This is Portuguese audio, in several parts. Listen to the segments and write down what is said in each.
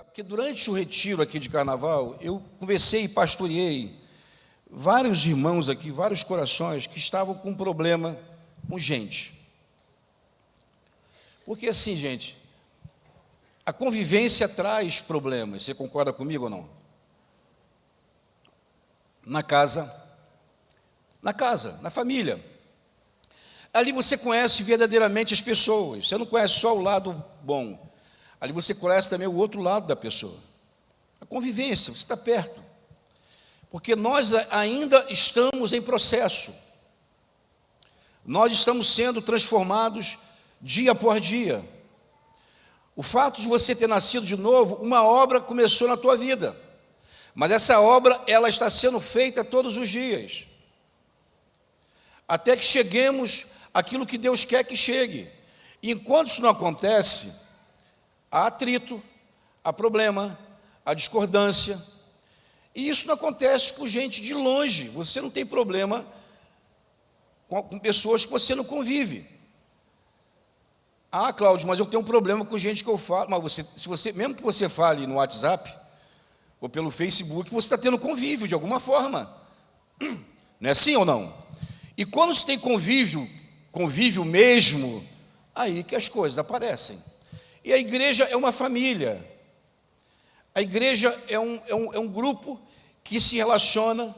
Porque durante o retiro aqui de carnaval, eu conversei e pastoreei vários irmãos aqui, vários corações que estavam com problema com gente. Porque assim, gente, a convivência traz problemas. Você concorda comigo ou não? Na casa, na família. Ali você conhece verdadeiramente as pessoas. Você não conhece só o lado bom. Ali você conhece também o outro lado da pessoa. A convivência, você está perto. Porque nós ainda estamos em processo. Nós estamos sendo transformados dia após dia. O fato de você ter nascido de novo, uma obra começou na tua vida. Mas essa obra, ela está sendo feita todos os dias. Até que cheguemos àquilo que Deus quer que chegue. E enquanto isso não acontece, há atrito, há problema, há discordância. E isso não acontece com gente de longe. Você não tem problema com pessoas que você não convive. Ah, Cláudio, mas eu tenho um problema com gente que eu falo. Mas mesmo que você fale no WhatsApp ou pelo Facebook, você está tendo convívio de alguma forma. Não é assim ou não? E quando você tem convívio mesmo, aí que as coisas aparecem. E a igreja é uma família. A igreja é um grupo que se relaciona,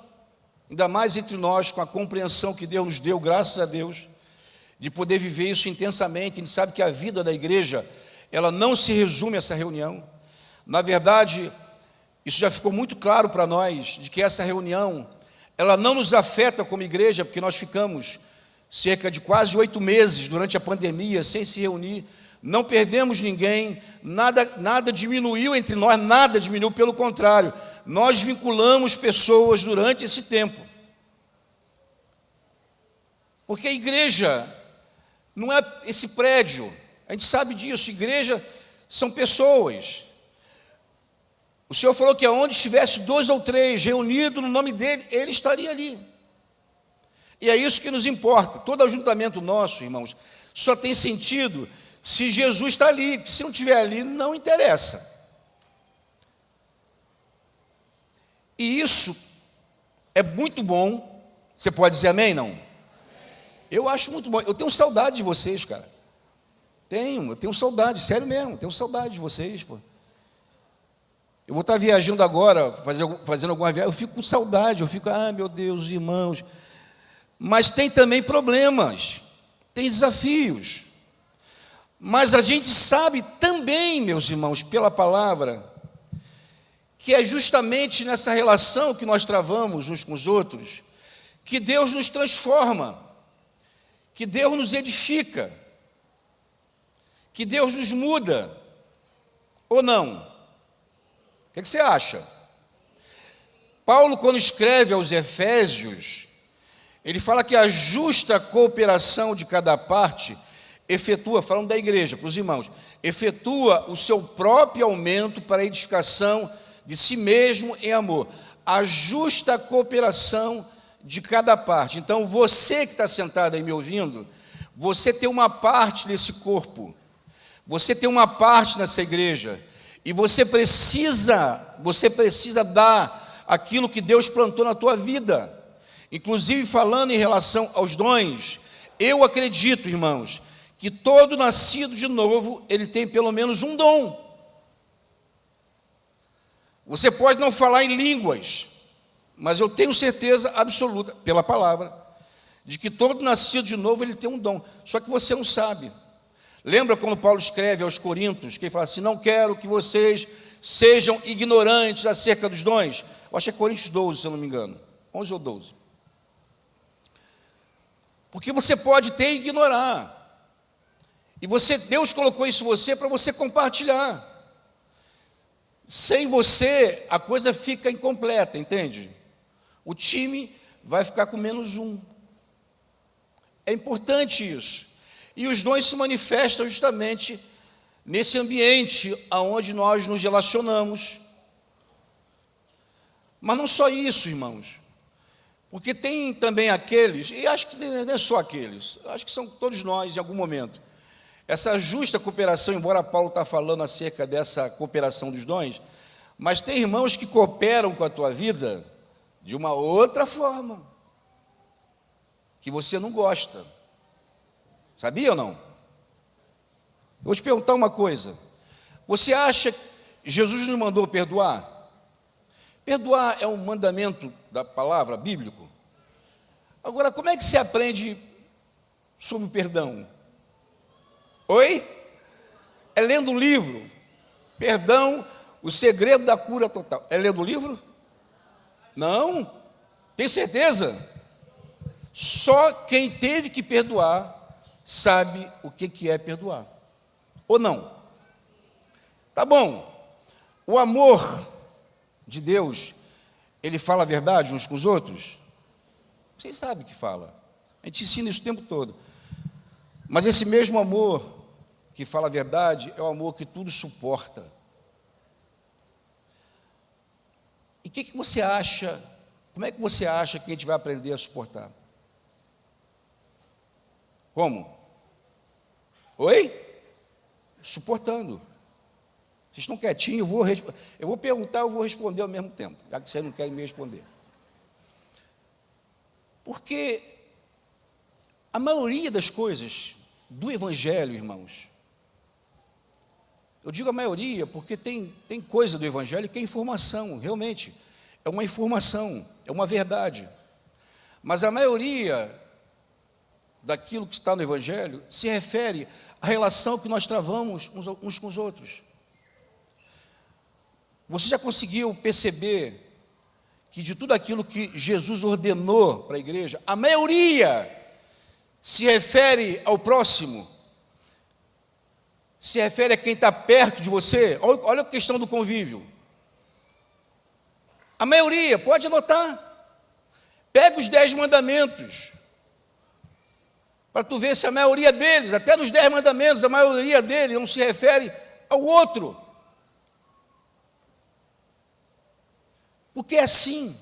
ainda mais entre nós, com a compreensão que Deus nos deu, graças a Deus, de poder viver isso intensamente. A gente sabe que a vida da igreja, ela não se resume a essa reunião. Na verdade, isso já ficou muito claro para nós, de que essa reunião, ela não nos afeta como igreja, porque nós ficamos cerca de quase 8 meses durante a pandemia, sem se reunir. Não perdemos ninguém, nada diminuiu entre nós, nada diminuiu, pelo contrário, nós vinculamos pessoas durante esse tempo. Porque a igreja não é esse prédio, a gente sabe disso, igreja são pessoas. O Senhor falou que aonde estivesse 2 ou 3 reunidos no nome dEle, Ele estaria ali. E é isso que nos importa. Todo ajuntamento nosso, irmãos, só tem sentido se Jesus está ali, porque se não estiver ali, não interessa. E isso é muito bom. Você pode dizer amém, não? Eu acho muito bom. Eu tenho saudade de vocês, cara. Eu tenho saudade, sério mesmo, tenho saudade de vocês, pô. Eu vou estar viajando agora, fazendo alguma viagem, eu fico com saudade, meu Deus, irmãos. Mas tem também problemas, tem desafios. Mas a gente sabe também, meus irmãos, pela palavra, que é justamente nessa relação que nós travamos uns com os outros, que Deus nos transforma, que Deus nos edifica, que Deus nos muda, ou não? O que você acha? Paulo, quando escreve aos Efésios, ele fala que a justa cooperação de cada parte efetua, falando da igreja, para os irmãos, efetua o seu próprio aumento para a edificação de si mesmo em amor. A justa cooperação de cada parte. Então, você que está sentado aí me ouvindo, você tem uma parte nesse corpo, você tem uma parte nessa igreja, e você precisa dar aquilo que Deus plantou na tua vida. Inclusive, falando em relação aos dons, eu acredito, irmãos, que todo nascido de novo, ele tem pelo menos um dom. Você pode não falar em línguas, mas eu tenho certeza absoluta, pela palavra, de que todo nascido de novo, ele tem um dom, só que você não sabe. Lembra quando Paulo escreve aos Coríntios, que ele fala assim, não quero que vocês sejam ignorantes acerca dos dons? Eu acho que é Coríntios 12, se eu não me engano, 11 ou 12. Porque você pode ter e ignorar. E Deus colocou isso em você para você compartilhar. Sem você, a coisa fica incompleta, entende? O time vai ficar com menos um. É importante isso. E os dons se manifestam justamente nesse ambiente onde nós nos relacionamos. Mas não só isso, irmãos. Porque tem também aqueles, e acho que não é só aqueles, acho que são todos nós em algum momento. Essa justa cooperação, embora Paulo está falando acerca dessa cooperação dos dons, mas tem irmãos que cooperam com a tua vida de uma outra forma, que você não gosta. Sabia ou não? Vou te perguntar uma coisa. Você acha que Jesus nos mandou perdoar? Perdoar é um mandamento da palavra bíblico. Agora, como é que se aprende sobre o perdão? Oi? É lendo um livro. Perdão, o segredo da cura total. É lendo um livro? Não. Tem certeza? Só quem teve que perdoar sabe o que é perdoar. Ou não? Tá bom. O amor de Deus, ele fala a verdade uns com os outros? Vocês sabem que fala. A gente ensina isso o tempo todo. Mas esse mesmo amor que fala a verdade é o amor que tudo suporta. E o que você acha? Como é que você acha que a gente vai aprender a suportar? Como? Oi? Suportando. Vocês estão quietinhos, eu vou perguntar, eu vou responder ao mesmo tempo, já que vocês não querem me responder. Porque a maioria das coisas do Evangelho, irmãos, eu digo a maioria porque tem coisa do Evangelho que é informação, realmente, é uma informação, é uma verdade. Mas a maioria daquilo que está no Evangelho se refere à relação que nós travamos uns com os outros. Você já conseguiu perceber que de tudo aquilo que Jesus ordenou para a igreja, a maioria se refere ao próximo, se refere a quem está perto de você? Olha a questão do convívio. A maioria, pode anotar. Pega os 10 mandamentos, para tu ver se a maioria deles, até nos 10 mandamentos, a maioria deles não se refere ao outro. Porque é assim.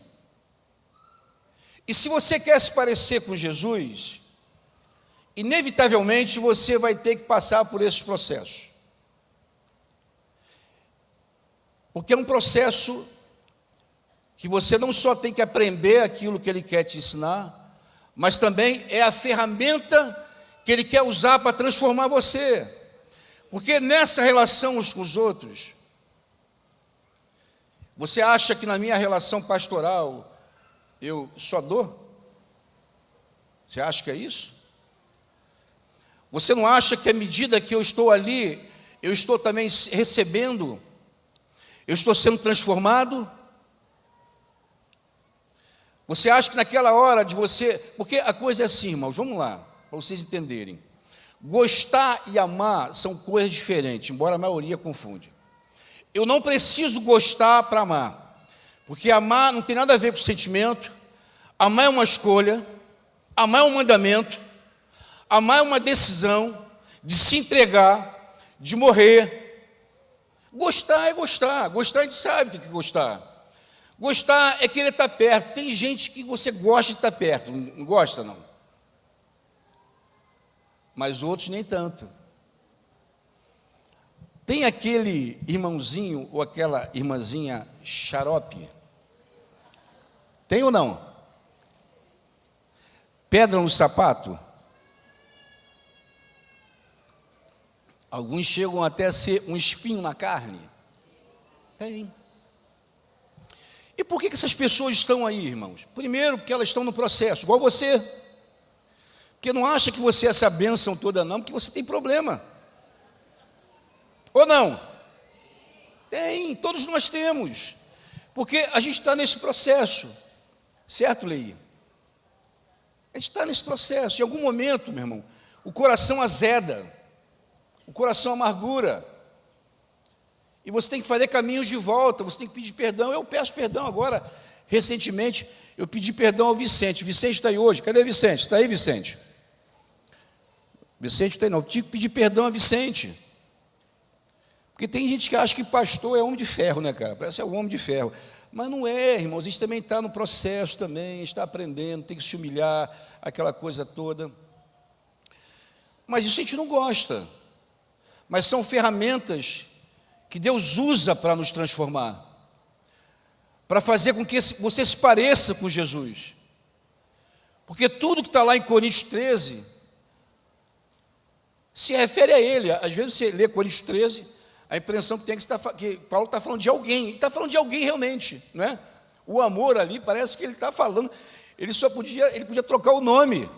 E se você quer se parecer com Jesus, inevitavelmente você vai ter que passar por esses processos. Porque é um processo que você não só tem que aprender aquilo que Ele quer te ensinar, mas também é a ferramenta que Ele quer usar para transformar você. Porque nessa relação uns com os outros, você acha que na minha relação pastoral eu só dou? Você acha que é isso? Você não acha que à medida que eu estou ali, eu estou também recebendo, eu estou sendo transformado? Você acha que naquela hora de você... Porque a coisa é assim, irmãos, vamos lá, para vocês entenderem. Gostar e amar são coisas diferentes, embora a maioria confunde. Eu não preciso gostar para amar, porque amar não tem nada a ver com sentimento. Amar é uma escolha, amar é um mandamento, amar é uma decisão de se entregar, de morrer. Gostar é gostar, gostar a gente sabe o que é gostar. Gostar é querer estar perto. Tem gente que você gosta de estar perto, não gosta não? Mas outros nem tanto. Tem aquele irmãozinho ou aquela irmãzinha xarope? Tem ou não? Pedra no sapato? Alguns chegam até a ser um espinho na carne? Tem. E por que essas pessoas estão aí, irmãos? Primeiro, porque elas estão no processo, igual você. Porque não acha que você é essa bênção toda não, porque você tem problema. Ou não? Tem, todos nós temos. Porque a gente está nesse processo. Certo, Lei? A gente está nesse processo. Em algum momento, meu irmão, o coração azeda, o coração amargura. E você tem que fazer caminhos de volta, você tem que pedir perdão. Eu peço perdão agora. Recentemente, eu pedi perdão ao Vicente. Vicente está aí hoje? Cadê Vicente? Está aí, Vicente? Vicente está aí, não. Eu tive que pedir perdão a Vicente. Porque tem gente que acha que pastor é homem de ferro, né, cara? Parece que é um homem de ferro. Mas não é, irmãos, a gente também está no processo também, está aprendendo, tem que se humilhar, aquela coisa toda. Mas isso a gente não gosta. Mas são ferramentas que Deus usa para nos transformar, para fazer com que você se pareça com Jesus. Porque tudo que está lá em Coríntios 13 se refere a Ele. Às vezes você lê Coríntios 13, a impressão que tem é que Paulo está falando de alguém, e está falando de alguém realmente, não é? O amor ali parece que ele está falando, ele podia trocar o nome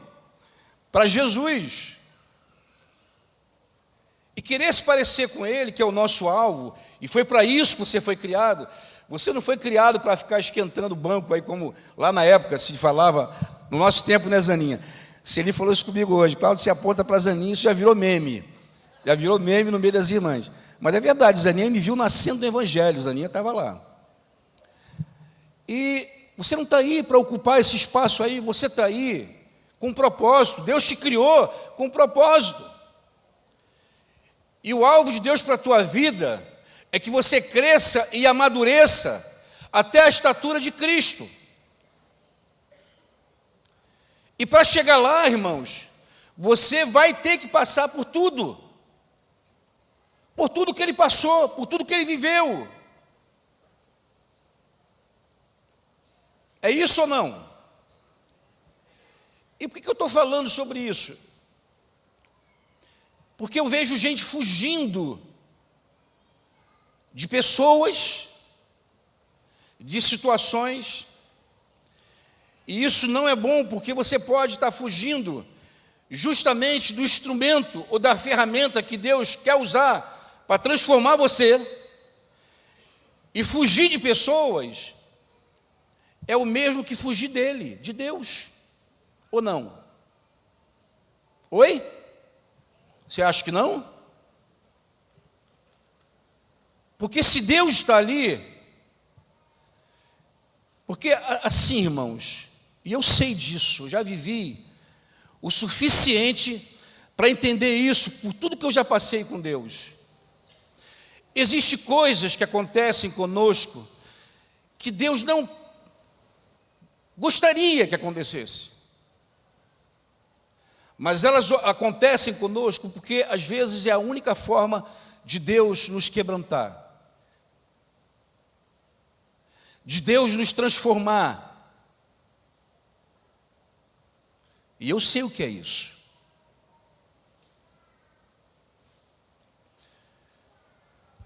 para Jesus. E querer se parecer com Ele, que é o nosso alvo, e foi para isso que você foi criado. Você não foi criado para ficar esquentando o banco aí, como lá na época se falava, no nosso tempo, né, Zaninha? Se ele falou isso comigo hoje, Cláudio, se aponta para Zaninha, isso já virou meme no meio das irmãs. Mas é verdade, Zaninha me viu nascendo no Evangelho, Zaninha estava lá. E você não está aí para ocupar esse espaço aí, você está aí com um propósito, Deus te criou com um propósito. E o alvo de Deus para a tua vida é que você cresça e amadureça até a estatura de Cristo. E para chegar lá, irmãos, você vai ter que passar por tudo que ele passou, por tudo que ele viveu. É isso ou não? E por que eu estou falando sobre isso? Porque eu vejo gente fugindo de pessoas, de situações, e isso não é bom, porque você pode estar fugindo justamente do instrumento ou da ferramenta que Deus quer usar para transformar você. E fugir de pessoas é o mesmo que fugir dele, de Deus, ou não? Oi? Você acha que não? Porque se Deus está ali, porque assim, irmãos, e eu sei disso, eu já vivi o suficiente para entender isso, por tudo que eu já passei com Deus. Existem coisas que acontecem conosco que Deus não gostaria que acontecesse. Mas elas acontecem conosco porque às vezes é a única forma de Deus nos quebrantar, de Deus nos transformar. E eu sei o que é isso.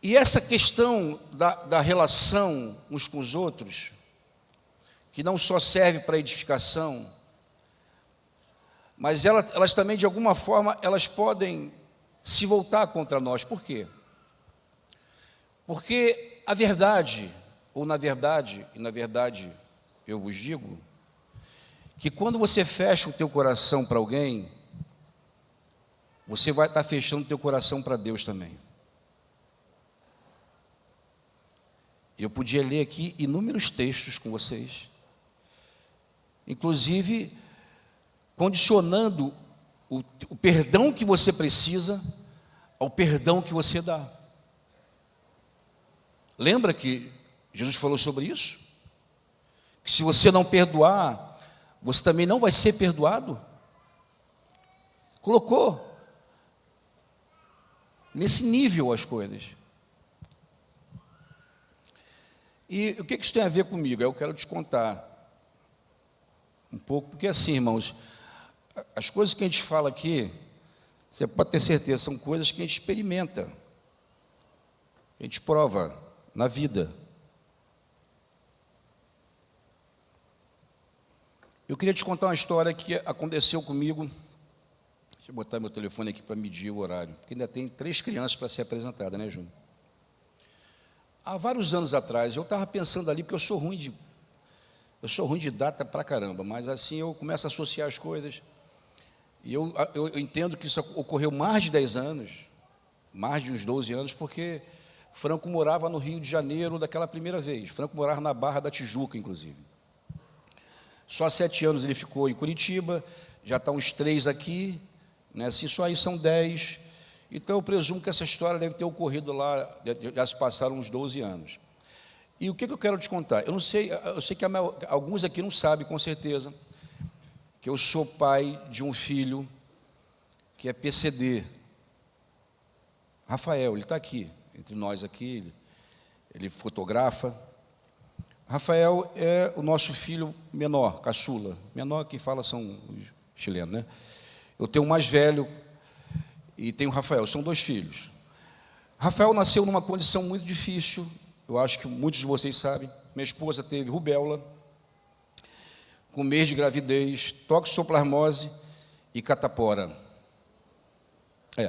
E essa questão da relação uns com os outros, que não só serve para edificação, mas elas também, de alguma forma, elas podem se voltar contra nós. Por quê? Porque a verdade, ou na verdade, e na verdade eu vos digo, que quando você fecha o teu coração para alguém, você vai estar fechando o teu coração para Deus também. Eu podia ler aqui inúmeros textos com vocês, inclusive condicionando o perdão que você precisa ao perdão que você dá. Lembra que Jesus falou sobre isso? Que se você não perdoar, você também não vai ser perdoado? Colocou nesse nível as coisas. E o que isso tem a ver comigo? Eu quero te contar um pouco, porque assim, irmãos, as coisas que a gente fala aqui, você pode ter certeza, são coisas que a gente experimenta, a gente prova na vida. Eu queria te contar uma história que aconteceu comigo. Deixa eu botar meu telefone aqui para medir o horário, porque ainda tem 3 crianças para ser apresentadas, né, Júnior? Há vários anos atrás, eu estava pensando ali, porque eu sou ruim de data pra caramba, mas assim eu começo a associar as coisas, e eu entendo que isso ocorreu mais de 10 anos, mais de uns 12 anos, porque Franco morava no Rio de Janeiro daquela primeira vez. Franco morava na Barra da Tijuca, inclusive. Só 7 anos ele ficou em Curitiba, já está uns 3 aqui, né? Assim, só aí são 10. Então eu presumo que essa história deve ter ocorrido lá, já se passaram uns 12 anos. E o que eu quero te contar? Eu não sei, eu sei que alguns aqui não sabem com certeza que eu sou pai de um filho que é PCD. Rafael, ele está aqui, entre nós aqui, ele fotografa. Rafael é o nosso filho menor, caçula. Menor que fala são os chilenos, né? Eu tenho o mais velho e tenho o Rafael, são 2 filhos. Rafael nasceu numa condição muito difícil, eu acho que muitos de vocês sabem. Minha esposa teve rubéola, com 1 mês de gravidez, toxoplasmose e catapora. E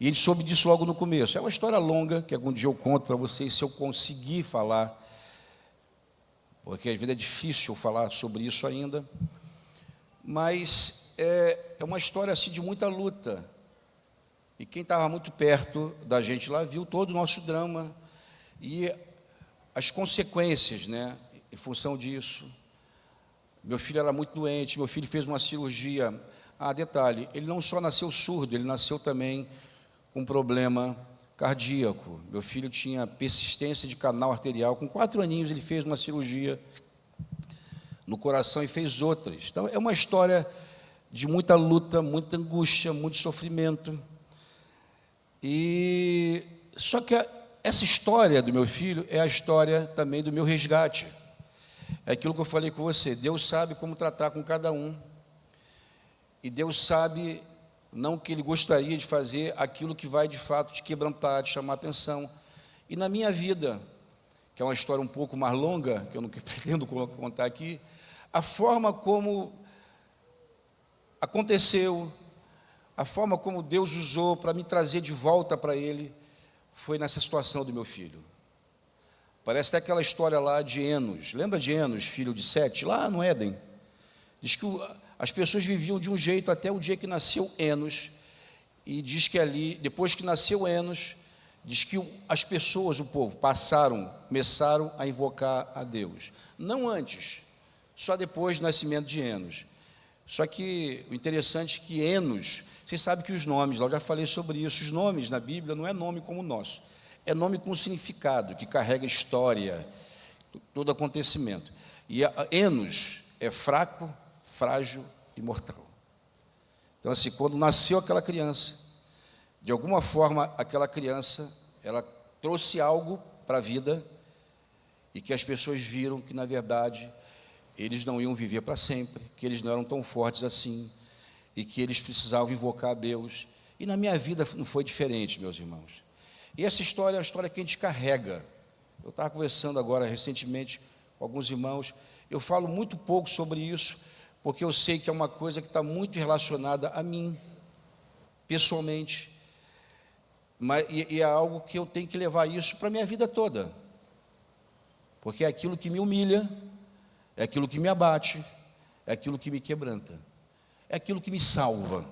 a gente soube disso logo no começo. É uma história longa, que algum dia eu conto para vocês, se eu conseguir falar, porque às vezes é difícil falar sobre isso ainda, mas é uma história assim, de muita luta. E quem estava muito perto da gente lá viu todo o nosso drama e as consequências, né, em função disso. Meu filho era muito doente, meu filho fez uma cirurgia. Detalhe, ele não só nasceu surdo, ele nasceu também com problema cardíaco. Meu filho tinha persistência de canal arterial. Com 4 aninhos, ele fez uma cirurgia no coração e fez outras. Então, é uma história de muita luta, muita angústia, muito sofrimento. E só que essa história do meu filho é a história também do meu resgate. É aquilo que eu falei com você. Deus sabe como tratar com cada um. E Deus sabe, não que Ele gostaria de fazer aquilo que vai, de fato, te quebrantar, te chamar a atenção. E na minha vida, que é uma história um pouco mais longa, que eu não pretendo contar aqui, a forma como aconteceu, a forma como Deus usou para me trazer de volta para Ele, foi nessa situação do meu filho. Parece até aquela história lá de Enos. Lembra de Enos, filho de Sete, lá no Éden? Diz que as pessoas viviam de um jeito até o dia que nasceu Enos, e diz que ali, depois que nasceu Enos, diz que as pessoas, o povo, começaram a invocar a Deus. Não antes, só depois do nascimento de Enos. Só que o interessante é que Enos, vocês sabem que os nomes, eu já falei sobre isso, os nomes na Bíblia não é nome como o nosso, é nome com significado, que carrega história, todo acontecimento. E Enos é fraco, frágil e mortal. Então, assim, quando nasceu aquela criança, de alguma forma, aquela criança, ela trouxe algo para a vida e que as pessoas viram que, na verdade, eles não iam viver para sempre, que eles não eram tão fortes assim e que eles precisavam invocar a Deus. E na minha vida não foi diferente, meus irmãos. E essa história é uma história que a gente carrega. Eu estava conversando agora, recentemente, com alguns irmãos. Eu falo muito pouco sobre isso, porque eu sei que é uma coisa que está muito relacionada a mim, pessoalmente, e é algo que eu tenho que levar isso para a minha vida toda, porque é aquilo que me humilha, é aquilo que me abate, é aquilo que me quebranta, é aquilo que me salva,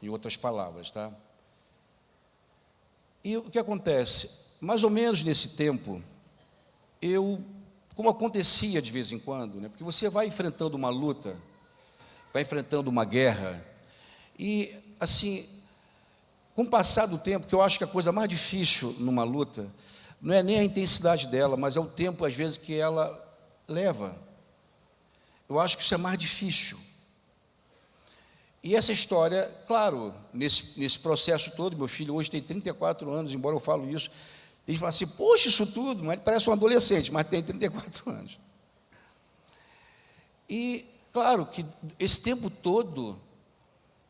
em outras palavras, tá? E o que acontece? Mais ou menos nesse tempo, como acontecia de vez em quando, né? Porque você vai enfrentando uma luta, vai enfrentando uma guerra, e, assim, com o passar do tempo, que eu acho que a coisa mais difícil numa luta, não é nem a intensidade dela, mas é o tempo, às vezes, que ela leva. Eu acho que isso é mais difícil. E essa história, claro, nesse processo todo, meu filho hoje tem 34 anos, embora eu falo isso, ele fala assim, poxa, isso tudo, mas ele parece um adolescente, mas tem 34 anos. E, claro, que esse tempo todo,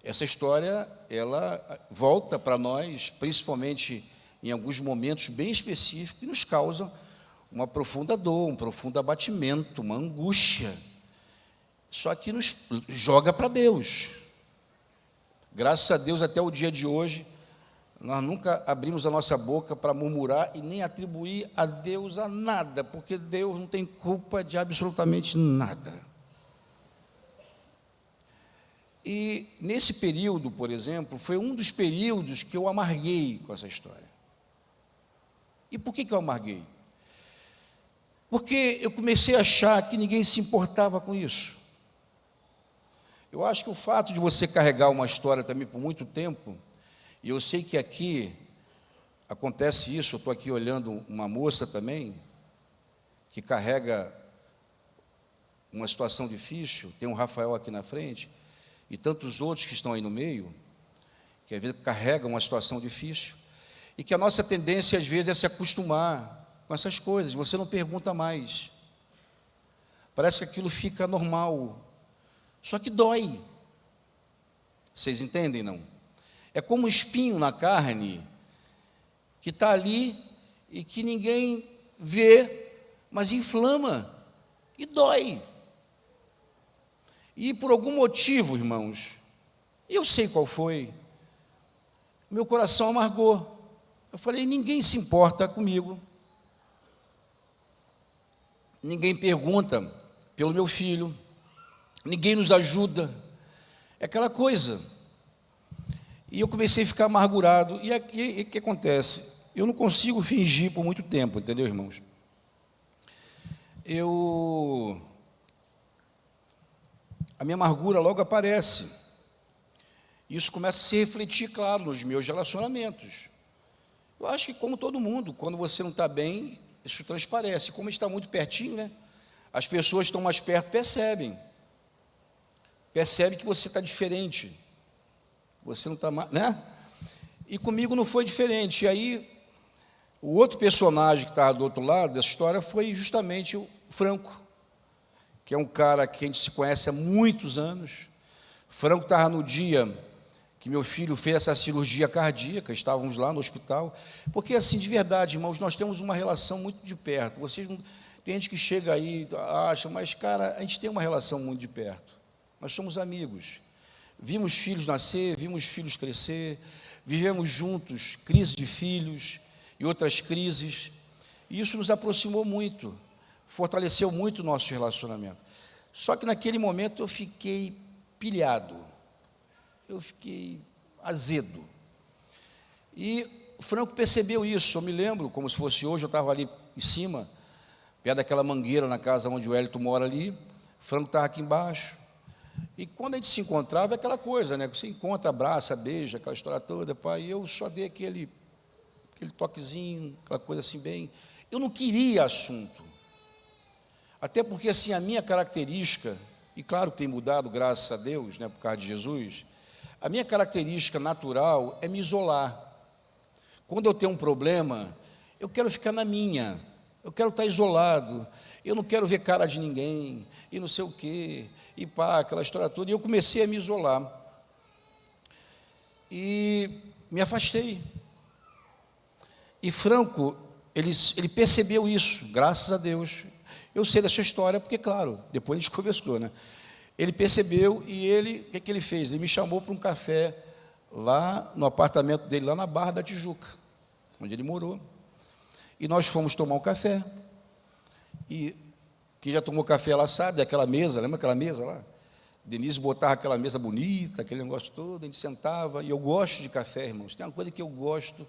essa história, ela volta para nós, principalmente em alguns momentos bem específicos, que nos causam uma profunda dor, um profundo abatimento, uma angústia. Só que nos joga para Deus. Graças a Deus, até o dia de hoje, nós nunca abrimos a nossa boca para murmurar e nem atribuir a Deus a nada, porque Deus não tem culpa de absolutamente nada. E nesse período, por exemplo, foi um dos períodos que eu amarguei com essa história. E por que eu amarguei? Porque eu comecei a achar que ninguém se importava com isso. Eu acho que o fato de você carregar uma história também por muito tempo, e eu sei que aqui acontece isso, eu estou aqui olhando uma moça também, que carrega uma situação difícil, tem um Rafael aqui na frente, e tantos outros que estão aí no meio, que às vezes carregam uma situação difícil, e que a nossa tendência às vezes é se acostumar com essas coisas, você não pergunta mais, parece que aquilo fica normal, só que dói, vocês entendem, não? É como um espinho na carne, que está ali, e que ninguém vê, mas inflama, e dói, e por algum motivo, irmãos, eu sei qual foi, meu coração amargou. Eu falei, ninguém se importa comigo, ninguém pergunta pelo meu filho, ninguém nos ajuda, é aquela coisa. E eu comecei a ficar amargurado, e o que acontece? Eu não consigo fingir por muito tempo, entendeu, irmãos? A minha amargura logo aparece. Isso começa a se refletir, claro, nos meus relacionamentos. Eu acho que, como todo mundo, quando você não está bem, isso transparece. Como está muito pertinho, né? As pessoas que estão mais perto percebem que você está diferente, você não está mais, né? E comigo não foi diferente. E aí, o outro personagem que estava do outro lado dessa história foi justamente o Franco, que é um cara que a gente se conhece há muitos anos. Franco estava no dia que meu filho fez essa cirurgia cardíaca, estávamos lá no hospital, porque assim, de verdade, irmãos, nós temos uma relação muito de perto. Vocês não, tem gente que chega aí, acha, mas, cara, a gente tem uma relação muito de perto. Nós somos amigos. Vimos filhos nascer, vimos filhos crescer, vivemos juntos crises de filhos e outras crises, e isso nos aproximou muito, fortaleceu muito o nosso relacionamento. Só que naquele momento eu fiquei pilhado, eu fiquei azedo. E o Franco percebeu isso, eu me lembro, como se fosse hoje, eu estava ali em cima, perto daquela mangueira na casa onde o Hélito mora ali, o Franco estava aqui embaixo, e quando a gente se encontrava, é aquela coisa, né? Você encontra, abraça, beija, aquela história toda, pai, e eu só dei aquele toquezinho, aquela coisa assim bem. Eu não queria assunto, até porque assim, a minha característica, e claro que tem mudado, graças a Deus, né, por causa de Jesus, a minha característica natural é me isolar. Quando eu tenho um problema, eu quero ficar na minha, eu quero estar isolado, eu não quero ver cara de ninguém, e não sei o quê, e pá, aquela história toda, e eu comecei a me isolar, e me afastei. E Franco, ele percebeu isso, graças a Deus. Eu sei dessa história, porque, claro, depois a gente conversou, né? Ele percebeu e o que ele fez? Ele me chamou para um café lá no apartamento dele, lá na Barra da Tijuca, onde ele morou. E nós fomos tomar um café. E quem já tomou café lá sabe daquela mesa, lembra aquela mesa lá? Denise botava aquela mesa bonita, aquele negócio todo, a gente sentava. E eu gosto de café, irmãos. Tem uma coisa que eu gosto,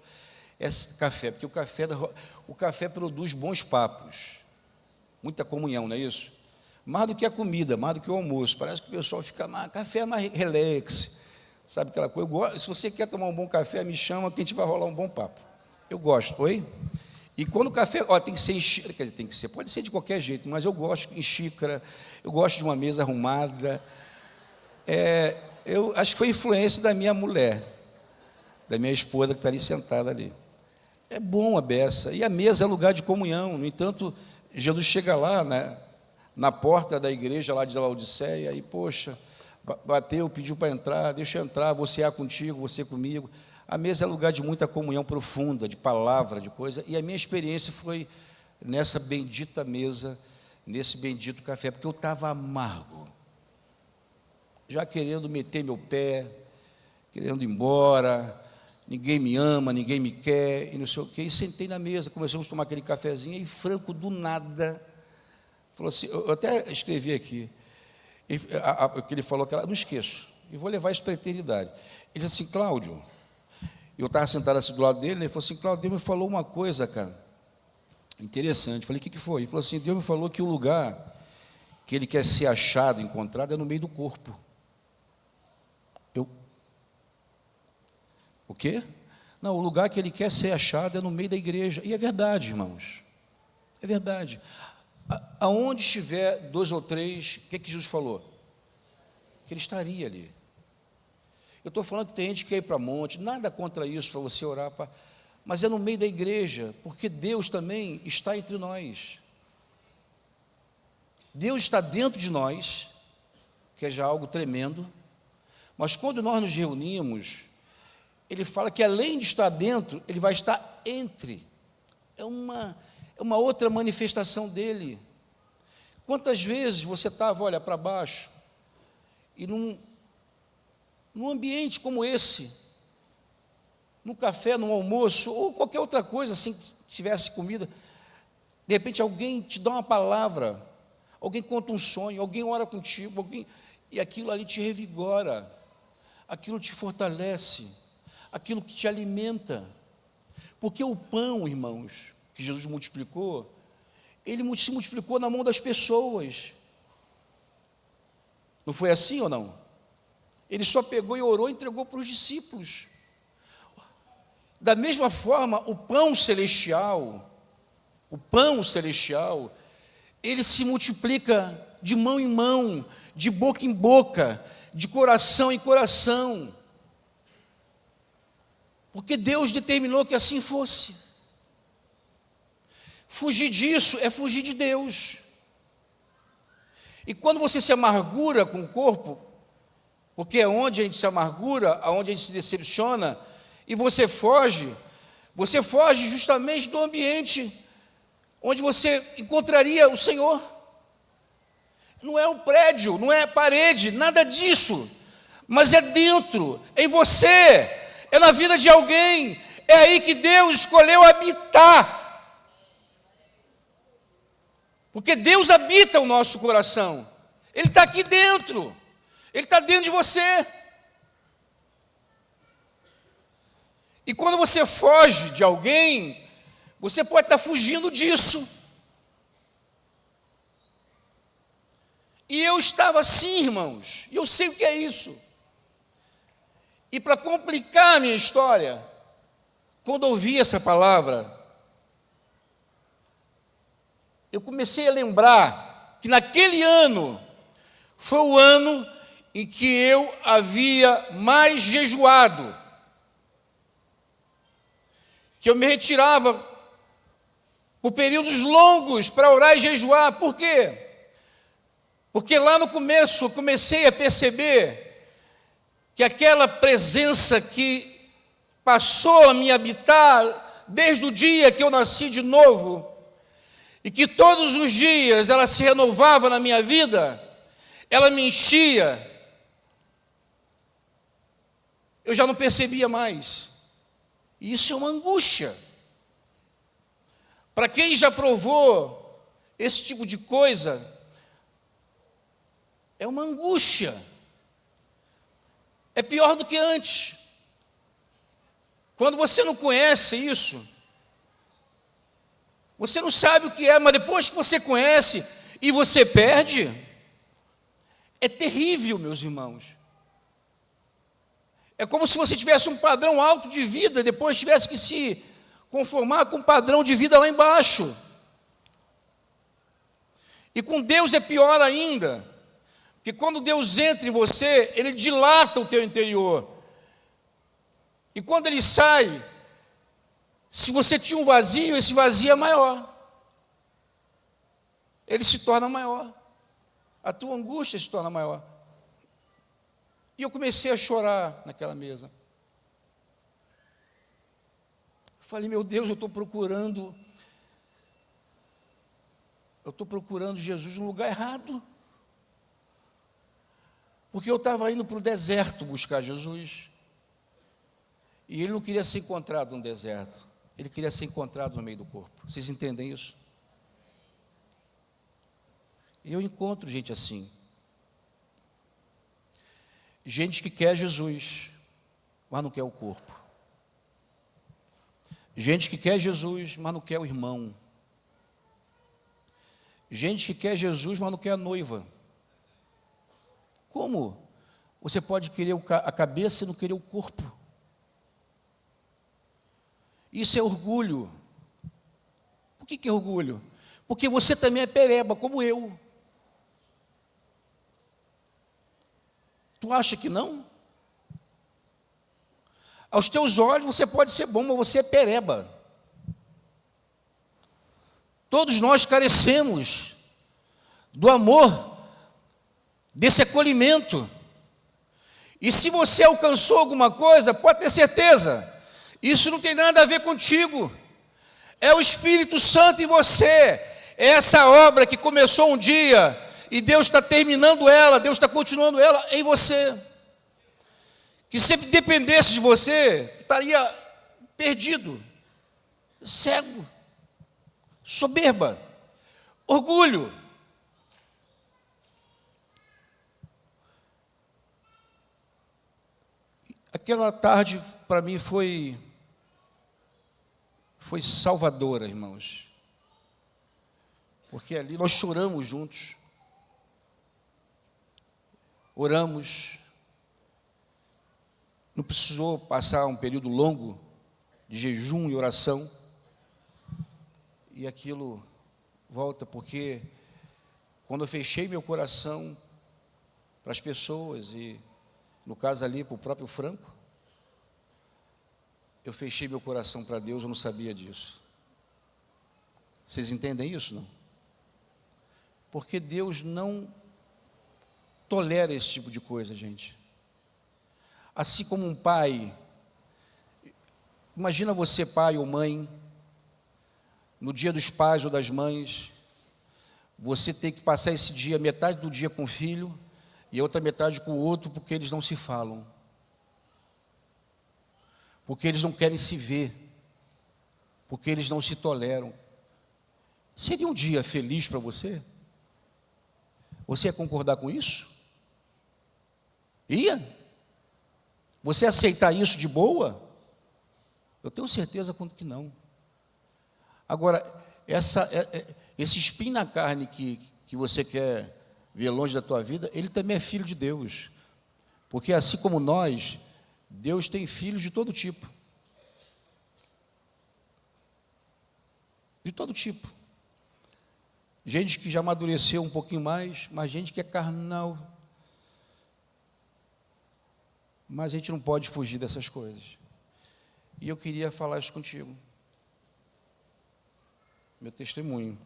é café, porque o café produz bons papos, muita comunhão, não é isso? Mais do que a comida, mais do que o almoço. Parece que o pessoal fica, café é mais relax, sabe aquela coisa? Se você quer tomar um bom café, me chama que a gente vai rolar um bom papo. Eu gosto, oi? E quando o café, tem que ser em xícara, quer dizer, tem que ser, pode ser de qualquer jeito, mas eu gosto em xícara, eu gosto de uma mesa arrumada. Eu acho que foi influência da minha mulher, da minha esposa que está ali sentada ali. É bom a beça, e a mesa é lugar de comunhão. No entanto, Jesus chega lá, né, na porta da igreja lá de Laodiceia, e, poxa, bateu, pediu para entrar, deixa eu entrar, você contigo, você comigo. A mesa é lugar de muita comunhão profunda, de palavra, de coisa, e a minha experiência foi nessa bendita mesa, nesse bendito café, porque eu estava amargo, já querendo meter meu pé, querendo ir embora, ninguém me ama, ninguém me quer, e não sei o quê, e sentei na mesa, começamos a tomar aquele cafezinho, e Franco, do nada, falou assim, eu até escrevi aqui, o que ele falou, não esqueço, e vou levar isso para a eternidade. Ele disse assim, Cláudio, eu estava sentado assim do lado dele, ele falou assim, Cláudio, Deus me falou uma coisa, cara, interessante. Falei, o que foi? Ele falou assim, Deus me falou que o lugar que ele quer ser achado, encontrado, é no meio do corpo. O quê? Não, o lugar que ele quer ser achado é no meio da igreja. E é verdade, irmãos. É verdade. Aonde estiver 2 ou 3, o que Jesus falou? Que ele estaria ali. Eu estou falando que tem gente que quer ir para monte, nada contra isso, para você orar, mas é no meio da igreja, porque Deus também está entre nós. Deus está dentro de nós, que é já algo tremendo, mas quando nós nos reunimos, ele fala que além de estar dentro, ele vai estar entre. É uma outra manifestação dele. Quantas vezes você estava, olha, para baixo, e num ambiente como esse, num café, num almoço, ou qualquer outra coisa, assim, que tivesse comida, de repente alguém te dá uma palavra, alguém conta um sonho, alguém ora contigo, e aquilo ali te revigora, aquilo te fortalece, aquilo que te alimenta, porque o pão, irmãos, que Jesus multiplicou, ele se multiplicou na mão das pessoas. Não foi assim ou não? Ele só pegou e orou e entregou para os discípulos. Da mesma forma, o pão celestial, ele se multiplica de mão em mão, de boca em boca, de coração em coração. Porque Deus determinou que assim fosse. Fugir disso é fugir de Deus. E quando você se amargura com o corpo, porque é onde a gente se amargura, aonde a gente se decepciona, e você foge justamente do ambiente onde você encontraria o Senhor. Não é um prédio, não é parede, nada disso, mas é dentro, em você, é na vida de alguém, é aí que Deus escolheu habitar. Porque Deus habita o nosso coração, Ele está aqui dentro, Ele está dentro de você. E quando você foge de alguém, você pode estar fugindo disso. E eu estava assim, irmãos, e eu sei o que é isso. E para complicar a minha história, quando ouvi essa palavra, eu comecei a lembrar que naquele ano foi o ano em que eu havia mais jejuado, que eu me retirava por períodos longos para orar e jejuar. Por quê? Porque lá no começo eu comecei a perceber que aquela presença que passou a me habitar desde o dia que eu nasci de novo, e que todos os dias ela se renovava na minha vida, ela me enchia, eu já não percebia mais. E isso é uma angústia. Para quem já provou esse tipo de coisa, é uma angústia. É pior do que antes. Quando você não conhece isso, você não sabe o que é, mas depois que você conhece e você perde, é terrível, meus irmãos. É como se você tivesse um padrão alto de vida e depois tivesse que se conformar com um padrão de vida lá embaixo. E com Deus é pior ainda, porque quando Deus entra em você, Ele dilata o teu interior. E quando Ele sai, se você tinha um vazio, esse vazio é maior. Ele se torna maior. A tua angústia se torna maior. E eu comecei a chorar naquela mesa. Falei, meu Deus, eu estou procurando Jesus no lugar errado. Porque eu estava indo para o deserto buscar Jesus. E Ele não queria ser encontrado no deserto. Ele queria ser encontrado no meio do corpo. Vocês entendem isso? E eu encontro gente assim. Gente que quer Jesus, mas não quer o corpo. Gente que quer Jesus, mas não quer o irmão. Gente que quer Jesus, mas não quer a noiva. Como você pode querer a cabeça e não querer o corpo? Isso é orgulho. Por que é orgulho? Porque você também é pereba, como eu. Tu acha que não? Aos teus olhos você pode ser bom, mas você é pereba. Todos nós carecemos do amor, desse acolhimento. E se você alcançou alguma coisa, pode ter certeza, isso não tem nada a ver contigo. É o Espírito Santo em você. É essa obra que começou um dia e Deus está terminando ela, Deus está continuando ela em você. Que se dependesse de você, estaria perdido, cego, soberba, orgulho. Aquela tarde para mim foi salvadora, irmãos. Porque ali nós choramos juntos. Oramos. Não precisou passar um período longo de jejum e oração. E aquilo volta, porque quando eu fechei meu coração para as pessoas, e no caso ali para o próprio Franco, eu fechei meu coração para Deus, eu não sabia disso. Vocês entendem isso, não? Porque Deus não tolera esse tipo de coisa, gente. Assim como um pai, imagina você, pai ou mãe, no dia dos pais ou das mães, você tem que passar esse dia, metade do dia com o filho, e a outra metade com o outro, porque eles não se falam. Porque eles não querem se ver. Porque eles não se toleram. Seria um dia feliz para você? Você ia concordar com isso? Ia? Você ia aceitar isso de boa? Eu tenho certeza quanto que não. Agora, esse espinho na carne que você quer ver longe da tua vida, ele também é filho de Deus. Porque assim como nós, Deus tem filhos de todo tipo. De todo tipo. Gente que já amadureceu um pouquinho mais, mas gente que é carnal. Mas a gente não pode fugir dessas coisas. E eu queria falar isso contigo. Meu testemunho.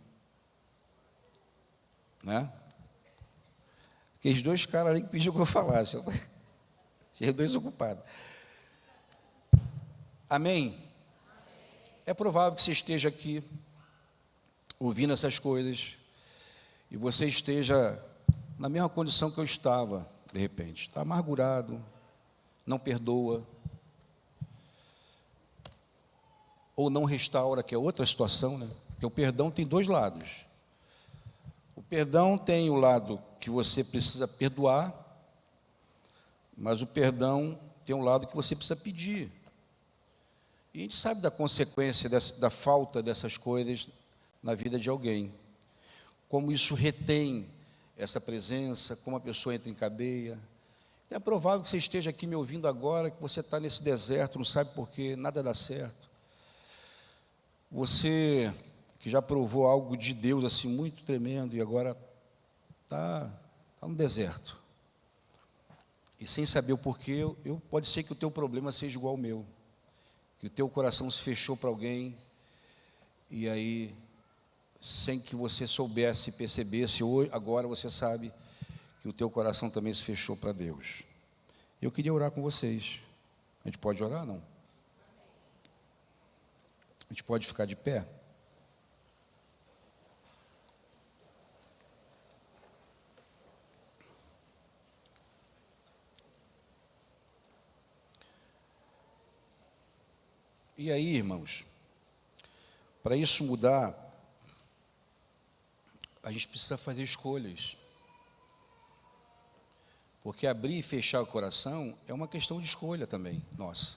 Né? Aqueles dois caras ali que pediram que eu falasse. Tinha dois ocupados. Amém? É provável que você esteja aqui ouvindo essas coisas e você esteja na mesma condição que eu estava, de repente. Está amargurado, não perdoa, ou não restaura, que é outra situação, né? Porque o perdão tem dois lados. O perdão tem o lado que você precisa perdoar, mas o perdão tem um lado que você precisa pedir. E a gente sabe da consequência da falta dessas coisas na vida de alguém. Como isso retém essa presença, como a pessoa entra em cadeia. É provável que você esteja aqui me ouvindo agora, que você está nesse deserto, não sabe por quê, nada dá certo. Você que já provou algo de Deus assim muito tremendo e agora está no deserto. E sem saber o porquê, pode ser que o teu problema seja igual ao meu. Que o teu coração se fechou para alguém e aí, sem que você soubesse, percebesse, hoje, agora você sabe que o teu coração também se fechou para Deus. Eu queria orar com vocês. A gente pode orar, não? A gente pode ficar de pé? E aí, irmãos, para isso mudar, a gente precisa fazer escolhas. Porque abrir e fechar o coração é uma questão de escolha também, nossa.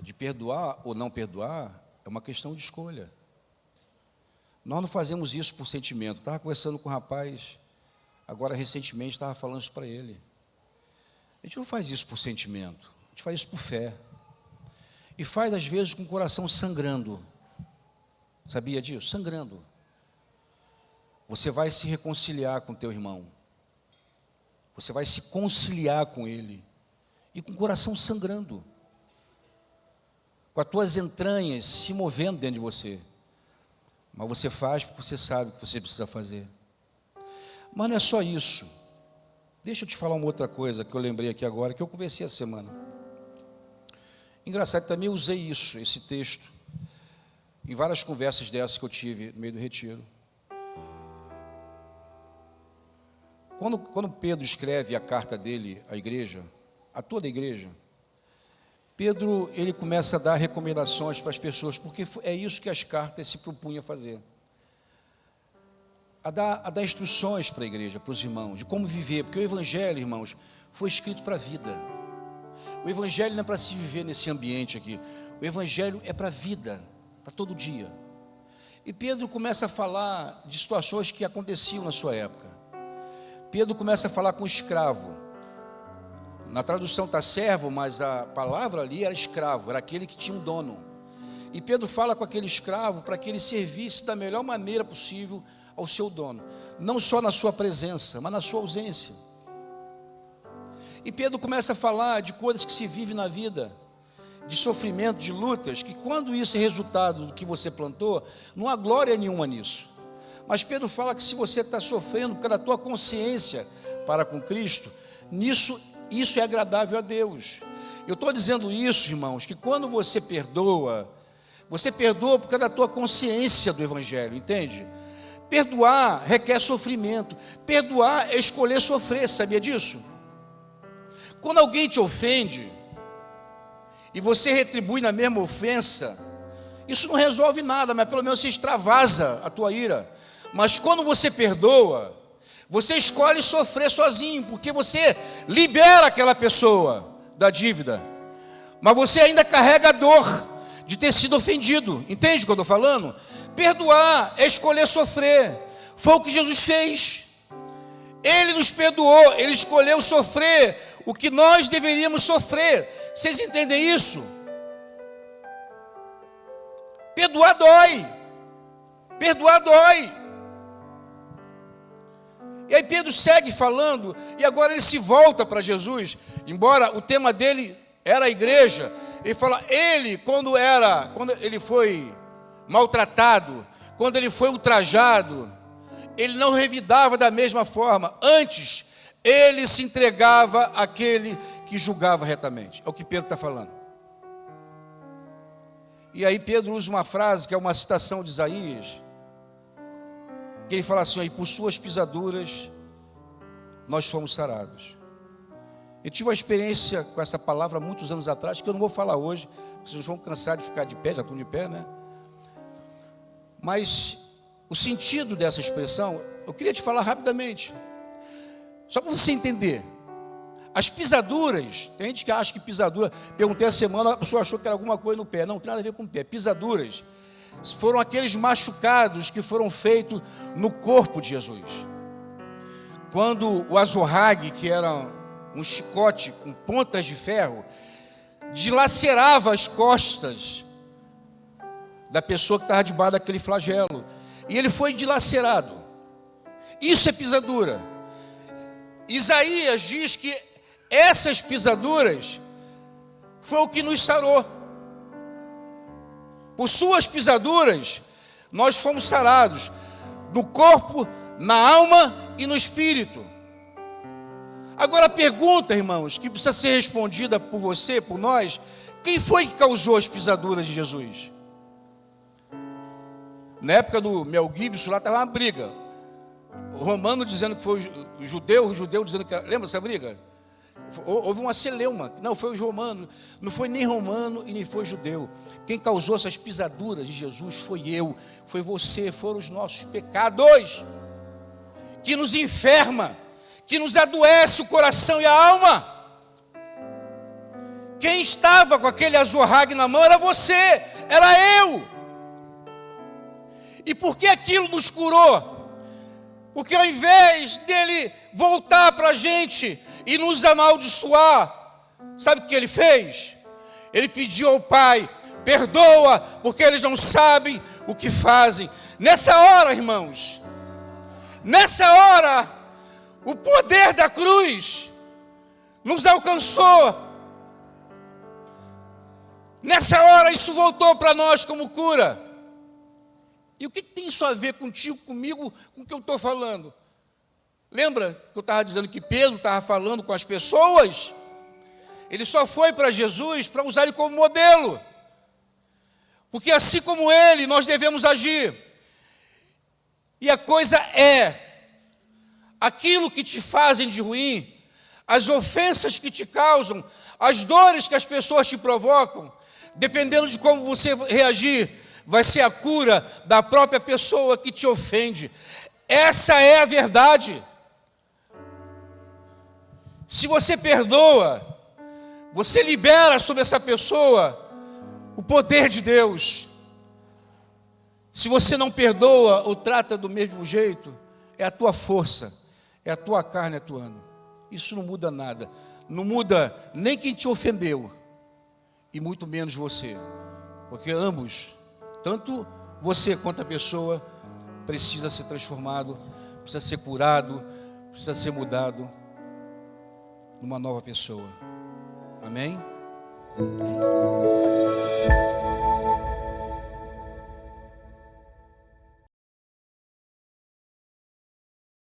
De perdoar ou não perdoar é uma questão de escolha. Nós não fazemos isso por sentimento. Estava conversando com um rapaz, agora recentemente estava falando isso para ele. A gente não faz isso por sentimento, a gente faz isso por fé. e faz às vezes com o coração sangrando. Sabia disso? Sangrando. Você vai se reconciliar com teu irmão. Você vai se conciliar com ele. E com o coração sangrando. Com as tuas entranhas se movendo dentro de você. Mas você faz porque você sabe o que você precisa fazer. Mas não é só isso. Deixa eu te falar uma outra coisa que eu lembrei aqui agora, que eu conversei essa semana. Engraçado, também usei isso, esse texto, em várias conversas dessas que eu tive no meio do retiro. Quando Pedro escreve a carta dele à igreja, a toda a igreja, Pedro, ele começa a dar recomendações para as pessoas, porque é isso que as cartas se propunham a fazer. A dar instruções para a igreja, para os irmãos, de como viver, porque o Evangelho, irmãos, foi escrito para a vida. O Evangelho não é para se viver nesse ambiente aqui, o Evangelho é para a vida, para todo dia. E Pedro começa a falar de situações que aconteciam na sua época. Pedro começa a falar com o escravo. Na tradução está servo, mas a palavra ali era escravo, era aquele que tinha um dono. E Pedro fala com aquele escravo para que ele servisse da melhor maneira possível ao seu dono, não só na sua presença, mas na sua ausência. E Pedro começa a falar de coisas que se vive na vida, de sofrimento, de lutas, que quando isso é resultado do que você plantou, não há glória nenhuma nisso. Mas Pedro fala que se você está sofrendo por causa da tua consciência para com Cristo, isso é agradável a Deus. Eu estou dizendo isso, irmãos, que quando você perdoa por causa da tua consciência do Evangelho, entende? Perdoar requer sofrimento. Perdoar é escolher sofrer, sabia disso? Quando alguém te ofende e você retribui na mesma ofensa, isso não resolve nada, mas pelo menos você extravasa a tua ira. Mas quando você perdoa, você escolhe sofrer sozinho, porque você libera aquela pessoa da dívida, mas você ainda carrega a dor de ter sido ofendido. Entende o que eu estou falando? Perdoar é escolher sofrer. Foi o que Jesus fez. Ele nos perdoou, Ele escolheu sofrer o que nós deveríamos sofrer. Vocês entendem isso? Perdoar dói. Perdoar dói. E aí Pedro segue falando, e agora ele se volta para Jesus, embora o tema dele era a igreja. Ele fala, quando ele foi maltratado, quando ele foi ultrajado, ele não revidava da mesma forma. Antes, ele se entregava àquele que julgava retamente. É o que Pedro está falando. E aí Pedro usa uma frase que é uma citação de Isaías, que ele fala assim, por suas pisaduras nós fomos sarados. Eu tive uma experiência com essa palavra há muitos anos atrás, que eu não vou falar hoje, vocês vão cansar de ficar de pé, já estão de pé, né? Mas o sentido dessa expressão, eu queria te falar rapidamente, só para você entender. As pisaduras, tem gente que acha que pisadura, perguntei a semana, a pessoa achou que era alguma coisa no pé. Não tem nada a ver com o pé. Pisaduras foram aqueles machucados que foram feitos no corpo de Jesus. Quando o azorrague, que era um chicote com pontas de ferro, dilacerava as costas da pessoa que estava debaixo daquele flagelo, e ele foi dilacerado. Isso é pisadura. Isaías diz que essas pisaduras foi o que nos sarou. Por suas pisaduras nós fomos sarados, no corpo, na alma e no espírito. Agora a pergunta, irmãos, que precisa ser respondida por você, por nós: quem foi que causou as pisaduras de Jesus? Na época do Mel Gibson lá estava uma briga, o romano dizendo que foi o judeu dizendo que... Lembra dessa briga? Houve uma celeuma. Não, foi os romanos. Não foi nem romano e nem foi judeu. Quem causou essas pisaduras de Jesus foi eu, foi você, foram os nossos pecados, que nos enferma, que nos adoece o coração e a alma. Quem estava com aquele azorrague na mão era você, era eu. E por que aquilo nos curou? Porque ao invés dele voltar para a gente e nos amaldiçoar, sabe o que ele fez? Ele pediu ao Pai: perdoa, porque eles não sabem o que fazem. Nessa hora, irmãos, nessa hora, o poder da cruz nos alcançou. Nessa hora, isso voltou para nós como cura. E o que tem isso a ver contigo, comigo, com o que eu estou falando? Lembra que eu estava dizendo que Pedro estava falando com as pessoas? Ele só foi para Jesus para usar ele como modelo. Porque assim como ele, nós devemos agir. E a coisa é, aquilo que te fazem de ruim, as ofensas que te causam, as dores que as pessoas te provocam, dependendo de como você reagir, vai ser a cura da própria pessoa que te ofende. Essa é a verdade. Se você perdoa, você libera sobre essa pessoa o poder de Deus. Se você não perdoa ou trata do mesmo jeito, é a tua força, é a tua carne atuando. Isso não muda nada. Não muda nem quem te ofendeu, e muito menos você. Porque ambos, tanto você quanto a pessoa, precisa ser transformado, precisa ser curado, precisa ser mudado numa nova pessoa. Amém?